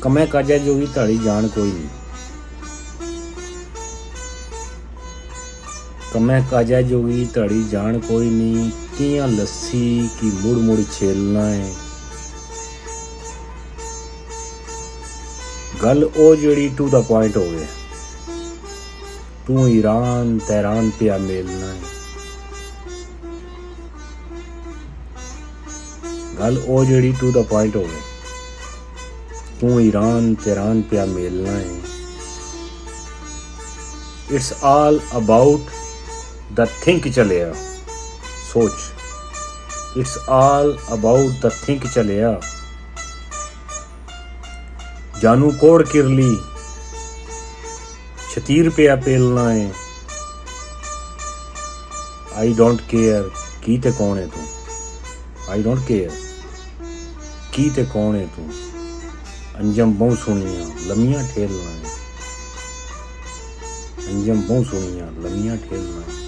कमै काजा जोगी धाड़ी जान कोई नहीं। कमै काजा जोगी धाड़ी जान कोई नहीं। कियां लस्सी की मुड़ मुड़ छेलना है। गल ओ जड़ी टू द पॉइंट हो गया। तू ईरान तैरान पिया मेलना है। गल ओ जड़ी टू द पॉइंट हो गई। तू ईरान तैरान पिया मेलना है। It's all about the think चलिया। सोच। It's all about the think चलिया। जानू कोड़ किरली छतीर पिया पेलना है। आई डोंट केयर की ते कौन है तू। आई डोंट केयर की ते कौन है तू। अंजम बहु सुनिया लमियां ठेलना है। अंजम बहु सुनिया लमियां ठेलना है।